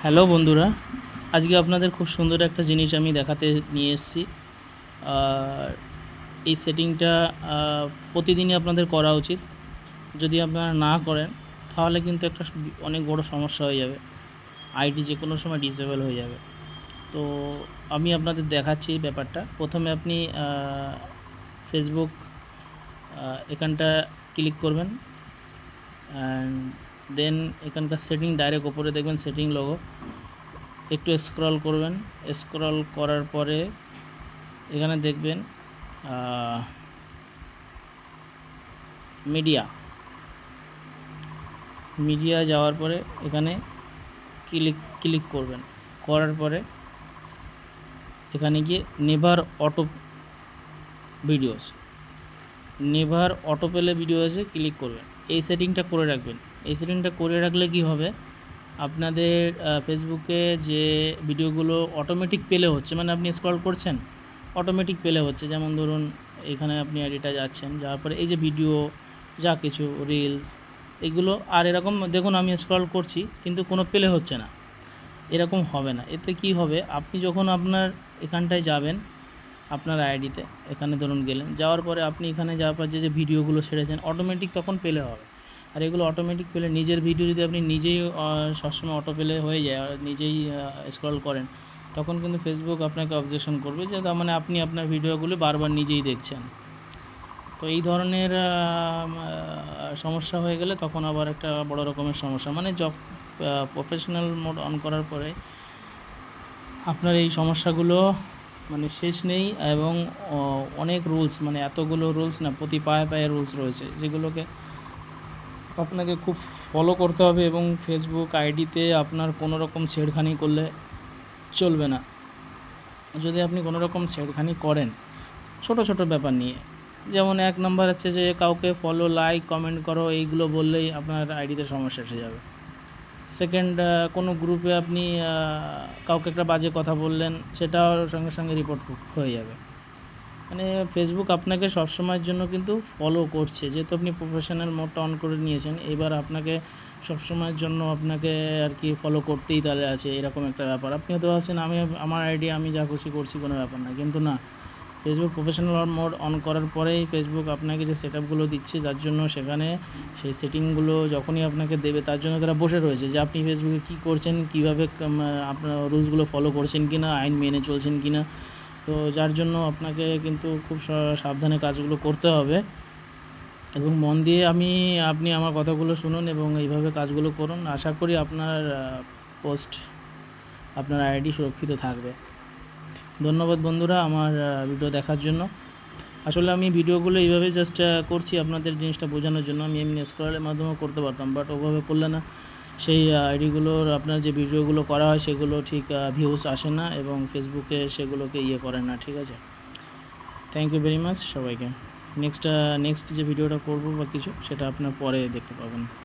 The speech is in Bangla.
হ্যালো বন্ধুরা, আজকে আপনাদের খুব সুন্দর একটা জিনিস আমি দেখাতে নিয়ে এসেছি। আর এই সেটিংটা প্রতিদিনই আপনাদের করা উচিত। যদি আপনারা না করেন তাহলে কিন্তু একটা অনেক বড় সমস্যা হয়ে যাবে, আইডি যে কোনো সময় ডিসেবল হয়ে যাবে। তো আমি আপনাদের দেখাচ্ছি এই ব্যাপারটা। প্রথমে আপনি ফেসবুক এখানটা ক্লিক করবেন, অ্যান্ড দেন এখানকার সেটিং ডাইরেক্ট ওপরে দেখবেন সেটিং লোগো, একটু স্ক্রল করবেন। স্ক্রল করার পরে এখানে দেখবেন মিডিয়া মিডিয়া যাওয়ার পরে এখানে ক্লিক করবেন। করার পরে এখানে গিয়ে নেভার অটো প্লে ভিডিওসে ক্লিক করবেন। এই সেটিংটা করে রাখবেন। এই সেটিংটা করে রাখলে কি হবে, আপনাদের ফেসবুকে যে ভিডিওগুলো অটোমেটিক প্লে হচ্ছে, মানে আপনি স্ক্রল করছেন অটোমেটিক প্লে হচ্ছে, যেমন ধরুন এখানে আপনি এডিটে যাচ্ছেন, যাওয়ার পরে এই যে ভিডিও যা কিছু রিলস এগুলো, আর এরকম দেখুন আমি স্ক্রল করছি কিন্তু কোনো প্লে হচ্ছে না, এরকম হবে না। এতে কি হবে, আপনি যখন আপনার এখানটায় যাবেন আপনার আইডিতে, এখানে ধরুন গেলেন, যাওয়ার পরে আপনি এখানে যাওয়ার পর যে ভিডিওগুলো ছেড়েছেন অটোমেটিক তখন প্লে হবে। আর এগুলো অটোমেটিক প্লে, নিজের ভিডিও যদি আপনি নিজেই সবসময় অটো প্লে হয়ে যায় আর নিজেই স্ক্রল করেন, তখন কিন্তু ফেসবুক আপনাকে অবজেকশন করবে যে তার মানে আপনি আপনার ভিডিওগুলো বারবার নিজেই দেখছেন। তো এই ধরনের সমস্যা হয়ে গেলে তখন আবার একটা বড় রকমের সমস্যা, মানে প্রফেশনাল মোড অন করার পরে আপনার এই সমস্যাগুলো মানে শেষ নেই। এবং অনেক রুলস, মানে এতগুলো রুলস না, প্রতি পায়ে পায়ে রুলস রয়েছে যেগুলোকে আপনাকে খুব ফলো করতে হবে। এবং ফেসবুক আইডিতে আপনার কোনো রকম ছেড়খানি করলে চলবে না। যদি আপনি কোনো রকম ছেড়খানি করেন ছোট ছোট ব্যাপার নিয়ে, যেমন 1 নম্বর হচ্ছে যে কাউকে ফলো, লাইক, কমেন্ট করো, এইগুলো বললেই আপনার আইডিতে সমস্যা এসে যাবে। সেকেন্ড, কোনো গ্রুপে আপনি কাউকে একটা বাজে কথা বললেন, সেটাও সঙ্গে সঙ্গে রিপোর্ট হয়ে যাবে। মানে ফেসবুক আপনাকে সবসময়ের জন্য কিন্তু ফলো করছে, যেহেতু আপনি প্রফেশনাল মোডটা অন করে নিয়েছেন, এবার আপনাকে সবসময়ের জন্য আপনাকে আর কি ফলো করতেই তাহলে আছে, এরকম একটা ব্যাপার। আপনি হয়তো ভাবছেন আমি আমার আইডি আমি যা খুশি করছি, কোনো ব্যাপার না, কিন্তু না, ফেসবুক প্রফেশনাল মোড অন করার পরেই ফেসবুক আপনাকে যে সেটআপগুলো দিচ্ছে, যার জন্য সেখানে সেই সেটিংগুলো যখনই আপনাকে দেবে তার জন্য তারা বসে রয়েছে যে আপনি ফেসবুকে কী করছেন, কীভাবে আপনার রুলসগুলো ফলো করছেন কি না, আইন মেনে চলছেন কি না। তো যার জন্য আপনাকে কিন্তু খুব সাবধানে কাজগুলো করতে হবে এবং মন দিয়ে আপনি আমার কথাগুলো শুনুন এবং এইভাবে কাজগুলো করুন। আশা করি আপনার পোস্ট, আপনার আইডি সুরক্ষিত থাকবে। ধন্যবাদ বন্ধুরা আমার ভিডিও দেখার জন্য। আসলে আমি ভিডিওগুলো এইভাবে জাস্ট করছি আপনাদের জিনিসটা বোঝানোর জন্য। আমি এমনি স্ক্রলের মাধ্যমেও করতে পারতাম, বাট ওভাবে করলে না সেই আইডিগুলোর আপনার যে ভিডিওগুলো করা হয় সেগুলো ঠিক ভিউজ আসে না এবং ফেসবুকে সেগুলোকে করে না। ঠিক আছে, থ্যাংক ইউ ভেরি মাচ সবাইকে। নেক্সট যে ভিডিওটা করব বা কিছু, সেটা আপনার পরে দেখতে পাবেন।